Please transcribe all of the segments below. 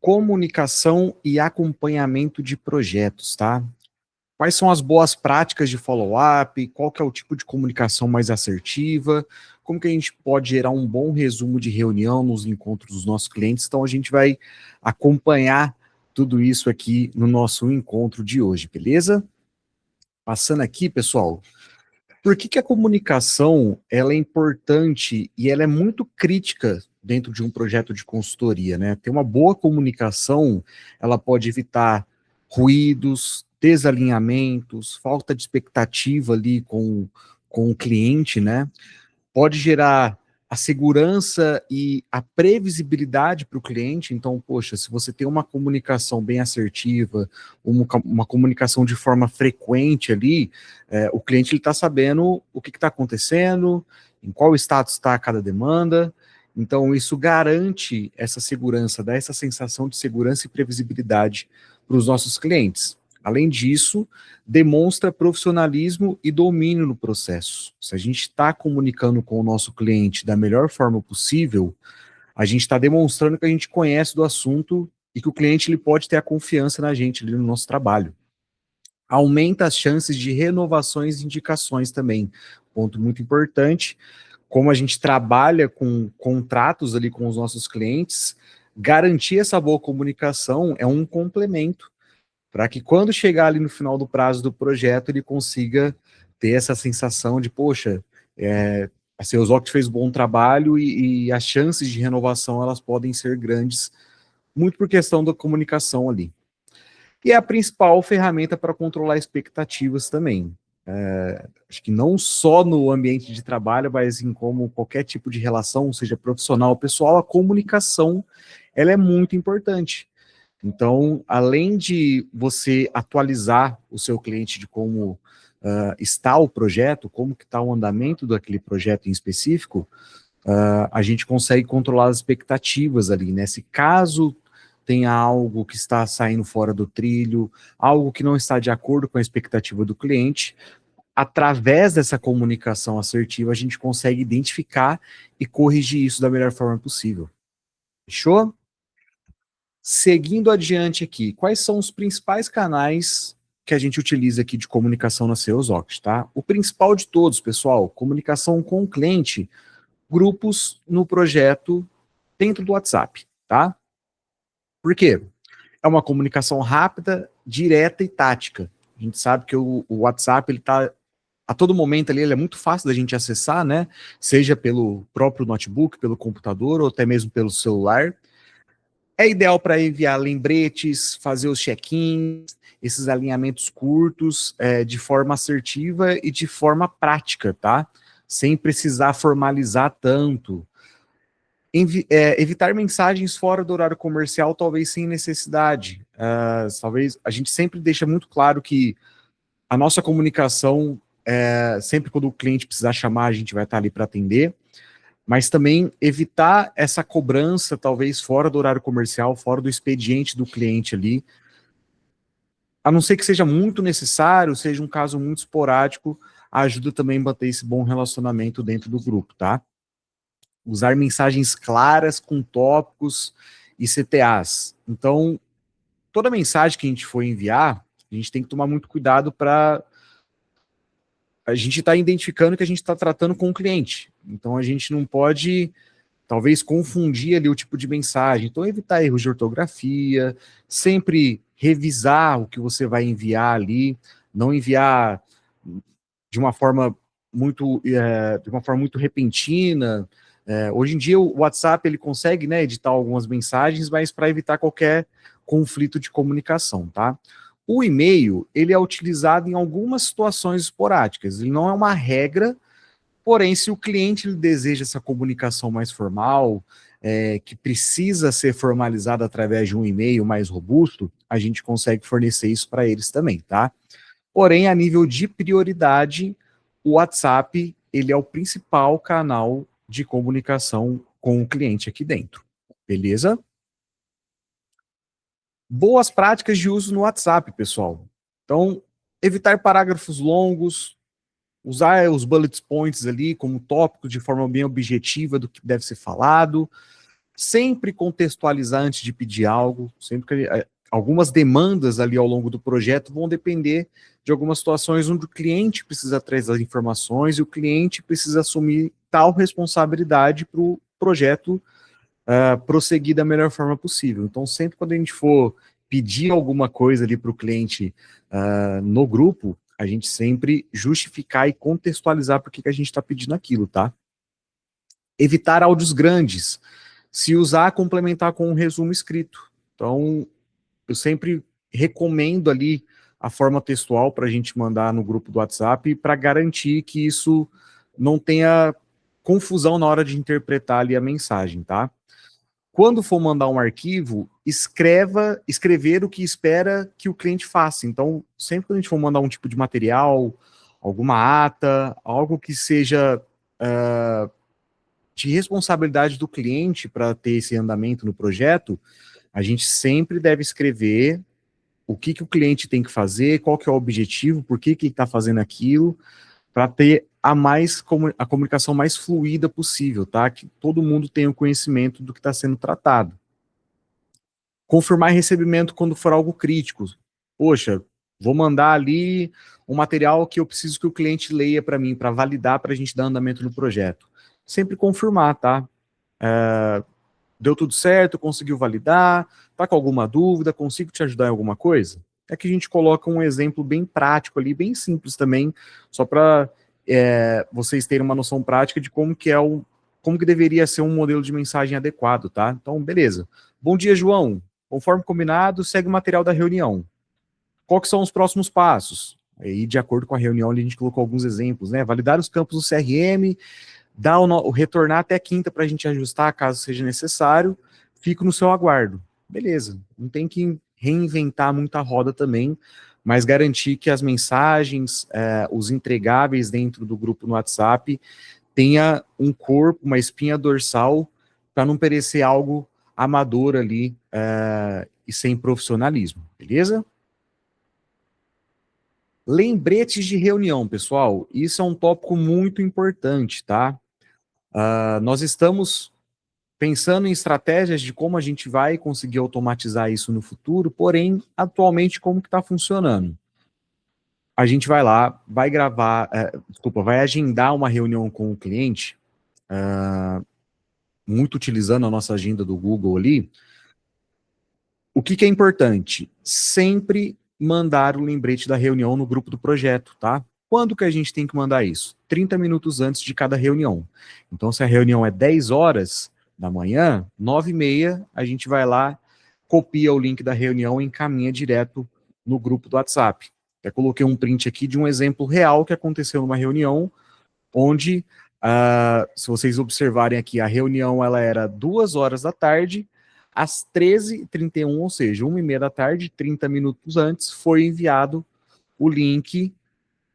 Comunicação e acompanhamento de projetos, tá? Quais são as boas práticas de follow-up? Qual que é o tipo de comunicação mais assertiva? Como que a gente pode gerar um bom resumo de reunião nos encontros dos nossos clientes? Então, a gente vai acompanhar tudo isso aqui no nosso encontro de hoje, beleza? Passando aqui, pessoal, por que que a comunicação ela é importante e ela é muito crítica dentro de um projeto de consultoria, né? Ter uma boa comunicação, ela pode evitar ruídos, desalinhamentos, falta de expectativa ali com o cliente, né? Pode gerar a segurança e a previsibilidade para o cliente. Então, poxa, se você tem uma comunicação bem assertiva, uma comunicação de forma frequente ali, o cliente está sabendo o que está acontecendo, em qual status está cada demanda. Então, isso garante essa segurança, dá essa sensação de segurança e previsibilidade para os nossos clientes. Além disso, demonstra profissionalismo e domínio no processo. Se a gente está comunicando com o nosso cliente da melhor forma possível, a gente está demonstrando que a gente conhece do assunto e que o cliente ele pode ter a confiança na gente ali no nosso trabalho. Aumenta as chances de renovações e indicações também. Ponto muito importante. Como a gente trabalha com contratos ali com os nossos clientes, garantir essa boa comunicação é um complemento para que quando chegar ali no final do prazo do projeto, ele consiga ter essa sensação de, poxa, a Seusoct fez um bom trabalho e as chances de renovação elas podem ser grandes, muito por questão da comunicação ali. E é a principal ferramenta para controlar expectativas também. Acho que não só no ambiente de trabalho, mas em como qualquer tipo de relação, seja profissional ou pessoal, a comunicação ela é muito importante. Então, além de você atualizar o seu cliente de como está o projeto, como que está o andamento daquele projeto em específico, a gente consegue controlar as expectativas ali, né? Se caso tenha algo que está saindo fora do trilho, algo que não está de acordo com a expectativa do cliente, através dessa comunicação assertiva, a gente consegue identificar e corrigir isso da melhor forma possível. Fechou? Seguindo adiante aqui, quais são os principais canais que a gente utiliza aqui de comunicação na Seusoct, tá? O principal de todos, pessoal, comunicação com o cliente, grupos no projeto dentro do WhatsApp, tá? Por quê? É uma comunicação rápida, direta e tática. A gente sabe que o WhatsApp, ele tá a todo momento ali, ele é muito fácil da gente acessar, né? Seja pelo próprio notebook, pelo computador ou até mesmo pelo celular. É ideal para enviar lembretes, fazer os check-ins, esses alinhamentos curtos, de forma assertiva e de forma prática, tá? Sem precisar formalizar tanto. Evitar mensagens fora do horário comercial, talvez sem necessidade. Talvez a gente sempre deixa muito claro que a nossa comunicação, sempre quando o cliente precisar chamar, a gente vai estar ali para atender, mas também evitar essa cobrança, talvez fora do horário comercial, fora do expediente do cliente ali, a não ser que seja muito necessário, seja um caso muito esporádico, ajuda também a manter esse bom relacionamento dentro do grupo, tá? Usar mensagens claras com tópicos e CTAs. Então, toda mensagem que a gente for enviar, a gente tem que tomar muito cuidado para a gente estar identificando que a gente está tratando com o cliente. Então, a gente não pode talvez confundir ali o tipo de mensagem. Então, evitar erros de ortografia, sempre revisar o que você vai enviar ali, não enviar de uma forma muito repentina. Hoje em dia o WhatsApp ele consegue, né, editar algumas mensagens, mas para evitar qualquer conflito de comunicação, tá? O e-mail ele é utilizado em algumas situações esporádicas. Ele não é uma regra. Porém, se o cliente ele deseja essa comunicação mais formal, que precisa ser formalizada através de um e-mail mais robusto, a gente consegue fornecer isso para eles também, tá? Porém, a nível de prioridade, o WhatsApp ele é o principal canal de comunicação com o cliente aqui dentro, beleza? Boas práticas de uso no WhatsApp, pessoal. Então, evitar parágrafos longos, usar os bullet points ali como tópico de forma bem objetiva do que deve ser falado, Sempre contextualizar antes de pedir algo, sempre que algumas demandas ali ao longo do projeto vão depender de algumas situações onde o cliente precisa trazer as informações e o cliente precisa assumir tal responsabilidade para o projeto prosseguir da melhor forma possível. Então, sempre quando a gente for pedir alguma coisa ali para o cliente no grupo, a gente sempre justificar e contextualizar por que a gente está pedindo aquilo, tá? Evitar áudios grandes. Se usar, complementar com um resumo escrito. Então, eu sempre recomendo ali a forma textual para a gente mandar no grupo do WhatsApp para garantir que isso não tenha confusão na hora de interpretar ali a mensagem, tá? Quando for mandar um arquivo, escrever o que espera que o cliente faça. Então, sempre que a gente for mandar um tipo de material, alguma ata, algo que seja de responsabilidade do cliente para ter esse andamento no projeto, a gente sempre deve escrever o que o cliente tem que fazer, qual que é o objetivo, por que ele está fazendo aquilo, para ter a comunicação mais fluida possível, tá? Que todo mundo tenha o conhecimento do que está sendo tratado. Confirmar recebimento quando for algo crítico. Poxa, vou mandar ali um material que eu preciso que o cliente leia para mim, para validar, para a gente dar andamento no projeto. Sempre confirmar, tá? Deu tudo certo, conseguiu validar, tá com alguma dúvida, consigo te ajudar em alguma coisa? É que a gente coloca um exemplo bem prático ali, bem simples também, só para vocês terem uma noção prática de como que deveria ser um modelo de mensagem adequado, tá? Então, beleza. Bom dia, João. Conforme combinado, segue o material da reunião. Qual que são os próximos passos? Aí, de acordo com a reunião, a gente colocou alguns exemplos, né? Validar os campos do CRM, retornar até quinta para a gente ajustar, caso seja necessário. Fico no seu aguardo. Beleza. Não tem que reinventar muita roda também, mas garantir que as mensagens, os entregáveis dentro do grupo no WhatsApp tenha um corpo, uma espinha dorsal, para não parecer algo amador ali e sem profissionalismo, beleza? Lembretes de reunião, pessoal, isso é um tópico muito importante, tá? Nós estamos pensando em estratégias de como a gente vai conseguir automatizar isso no futuro, porém, atualmente, como que está funcionando? A gente vai lá, vai gravar, vai agendar uma reunião com o cliente, muito utilizando a nossa agenda do Google ali. O que é importante? Sempre mandar o lembrete da reunião no grupo do projeto, tá? Quando que a gente tem que mandar isso? 30 minutos antes de cada reunião. Então, se a reunião é 10 horas da manhã, 9h30, a gente vai lá, copia o link da reunião e encaminha direto no grupo do WhatsApp. Eu coloquei um print aqui de um exemplo real que aconteceu numa reunião, onde, se vocês observarem aqui, a reunião ela era 2 horas da tarde, às 13h31, ou seja, 1h30 da tarde, 30 minutos antes, foi enviado o link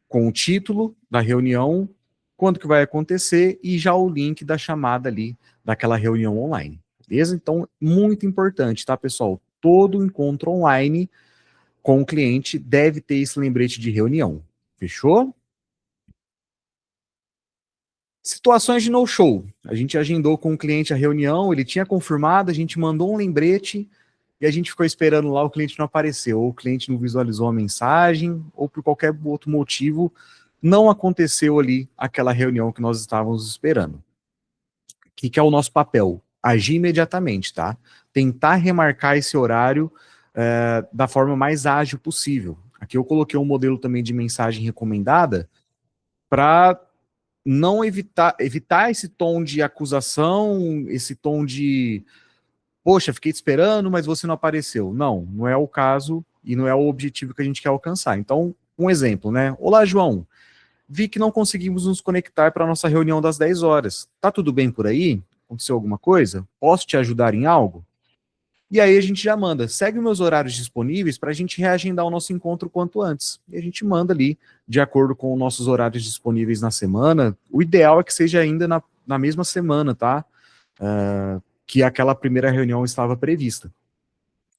com o título da reunião, quando que vai acontecer e já o link da chamada ali daquela reunião online, beleza? Então, muito importante, tá, pessoal? Todo encontro online com o cliente deve ter esse lembrete de reunião, fechou? Situações de no-show. A gente agendou com o cliente a reunião, ele tinha confirmado, a gente mandou um lembrete e a gente ficou esperando lá, o cliente não apareceu, ou o cliente não visualizou a mensagem, ou por qualquer outro motivo, não aconteceu ali aquela reunião que nós estávamos esperando. O que é o nosso papel? Agir imediatamente, tá? Tentar remarcar esse horário da forma mais ágil possível. Aqui eu coloquei um modelo também de mensagem recomendada para não evitar esse tom de acusação, esse tom de poxa, fiquei te esperando, mas você não apareceu. Não, não é o caso e não é o objetivo que a gente quer alcançar. Então, um exemplo, né? Olá, João. Vi que não conseguimos nos conectar para a nossa reunião das 10 horas. Tá tudo bem por aí? Aconteceu alguma coisa? Posso te ajudar em algo? E aí a gente já manda, segue meus horários disponíveis para a gente reagendar o nosso encontro quanto antes. E a gente manda ali, de acordo com os nossos horários disponíveis na semana. O ideal é que seja ainda na mesma semana, tá? Que aquela primeira reunião estava prevista.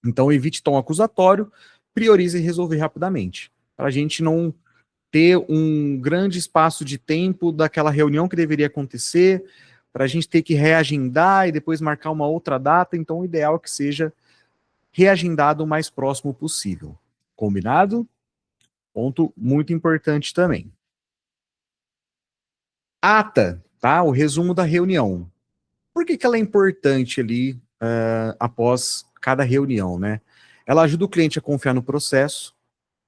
Então, evite tom acusatório, priorize resolver rapidamente, para a gente não ter um grande espaço de tempo daquela reunião que deveria acontecer, para a gente ter que reagendar e depois marcar uma outra data, então o ideal é que seja reagendado o mais próximo possível. Combinado? Ponto muito importante também. Ata, tá? O resumo da reunião. Por que ela é importante ali após cada reunião, né? Ela ajuda o cliente a confiar no processo,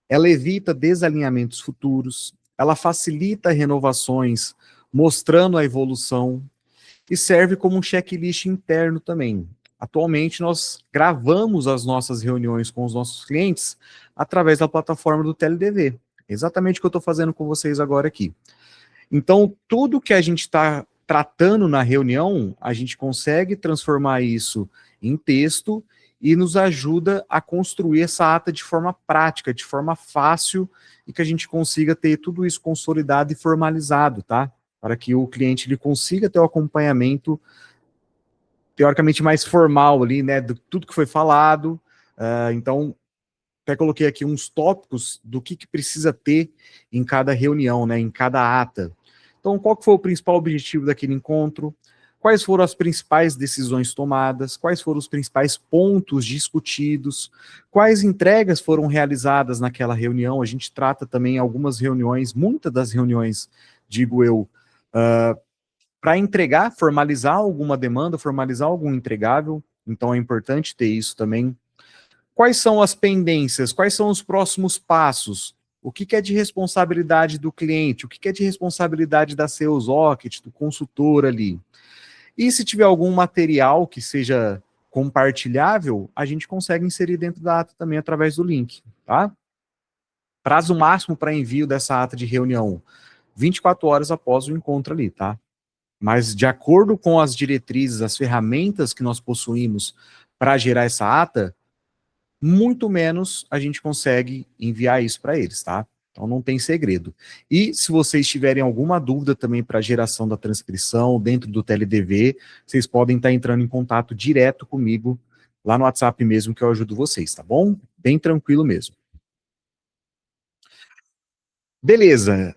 ela evita desalinhamentos futuros, ela facilita renovações, mostrando a evolução, e serve como um checklist interno também. Atualmente, nós gravamos as nossas reuniões com os nossos clientes através da plataforma do TeleDV. Exatamente o que eu estou fazendo com vocês agora aqui. Então, tudo que a gente está tratando na reunião, a gente consegue transformar isso em texto e nos ajuda a construir essa ata de forma prática, de forma fácil, e que a gente consiga ter tudo isso consolidado e formalizado, tá? Para que o cliente ele consiga ter o acompanhamento teoricamente mais formal ali, né, de tudo que foi falado. Então, até coloquei aqui uns tópicos do que precisa ter em cada reunião, né, em cada ata. Então, qual que foi o principal objetivo daquele encontro? Quais foram as principais decisões tomadas? Quais foram os principais pontos discutidos? Quais entregas foram realizadas naquela reunião? A gente trata também algumas reuniões, muitas das reuniões, digo eu, para entregar, formalizar alguma demanda, formalizar algum entregável. Então, é importante ter isso também. Quais são as pendências? Quais são os próximos passos? O que é de responsabilidade do cliente? O que é de responsabilidade da Sales Rocket, do consultor ali? E se tiver algum material que seja compartilhável, a gente consegue inserir dentro da ata também através do link, tá? Prazo máximo para envio dessa ata de reunião, 24 horas após o encontro ali, tá? Mas de acordo com as diretrizes, as ferramentas que nós possuímos para gerar essa ata, muito menos a gente consegue enviar isso para eles, tá? Então não tem segredo. E se vocês tiverem alguma dúvida também para a geração da transcrição dentro do TeleDV, vocês podem estar entrando em contato direto comigo lá no WhatsApp mesmo que eu ajudo vocês, tá bom? Bem tranquilo mesmo. Beleza.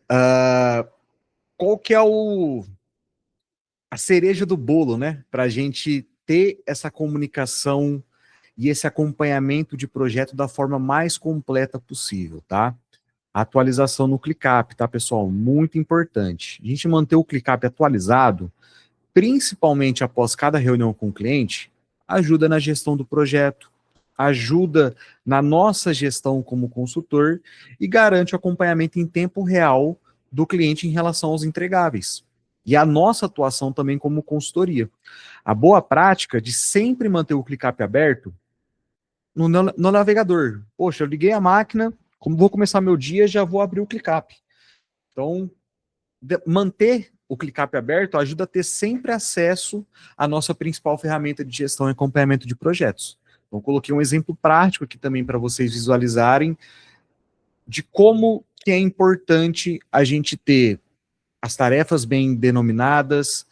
Qual que é a cereja do bolo, né? Para a gente ter essa comunicação e esse acompanhamento de projeto da forma mais completa possível, tá? Atualização no ClickUp, tá, pessoal? Muito importante. A gente manter o ClickUp atualizado, principalmente após cada reunião com o cliente, ajuda na gestão do projeto, ajuda na nossa gestão como consultor e garante o acompanhamento em tempo real do cliente em relação aos entregáveis. E a nossa atuação também como consultoria. A boa prática de sempre manter o ClickUp aberto no navegador. Poxa, eu liguei a máquina, como vou começar meu dia, já vou abrir o ClickUp. Então, manter o ClickUp aberto ajuda a ter sempre acesso à nossa principal ferramenta de gestão e acompanhamento de projetos. Então, coloquei um exemplo prático aqui também para vocês visualizarem de como que é importante a gente ter as tarefas bem denominadas,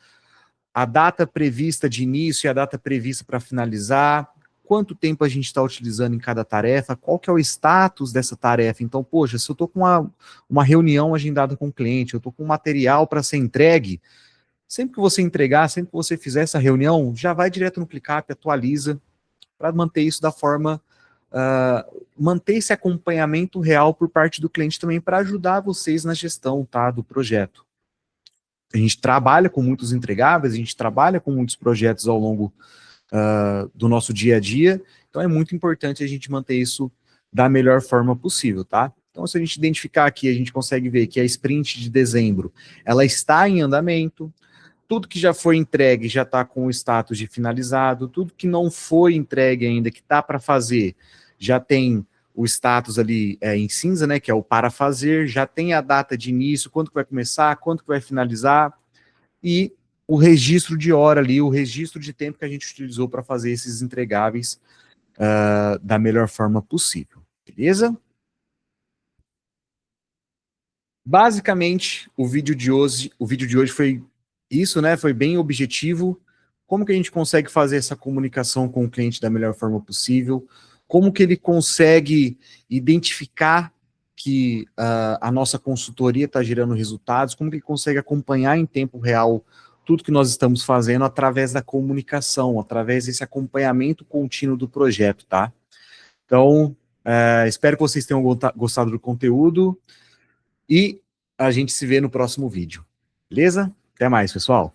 a data prevista de início e a data prevista para finalizar, quanto tempo a gente está utilizando em cada tarefa, qual que é o status dessa tarefa. Então, poxa, se eu estou com uma reunião agendada com o cliente, eu estou com um material para ser entregue, sempre que você entregar, sempre que você fizer essa reunião, já vai direto no ClickUp, atualiza, para manter isso da forma, manter esse acompanhamento real por parte do cliente também, para ajudar vocês na gestão, tá, do projeto. A gente trabalha com muitos entregáveis, a gente trabalha com muitos projetos ao longo do nosso dia a dia, então é muito importante a gente manter isso da melhor forma possível, tá? Então, se a gente identificar aqui, a gente consegue ver que a sprint de dezembro, ela está em andamento, tudo que já foi entregue já está com o status de finalizado, tudo que não foi entregue ainda, que está para fazer, já tem o status ali em cinza, né, que é o para fazer, já tem a data de início, quando que vai começar, quando que vai finalizar, e o registro de hora ali, o registro de tempo que a gente utilizou para fazer esses entregáveis da melhor forma possível, beleza? Basicamente, o vídeo de hoje foi isso, né? Foi bem objetivo. Como que a gente consegue fazer essa comunicação com o cliente da melhor forma possível? Como que ele consegue identificar que a nossa consultoria está gerando resultados? Como que ele consegue acompanhar em tempo real tudo que nós estamos fazendo através da comunicação, através desse acompanhamento contínuo do projeto, tá? Então, espero que vocês tenham gostado do conteúdo e a gente se vê no próximo vídeo. Beleza? Até mais, pessoal.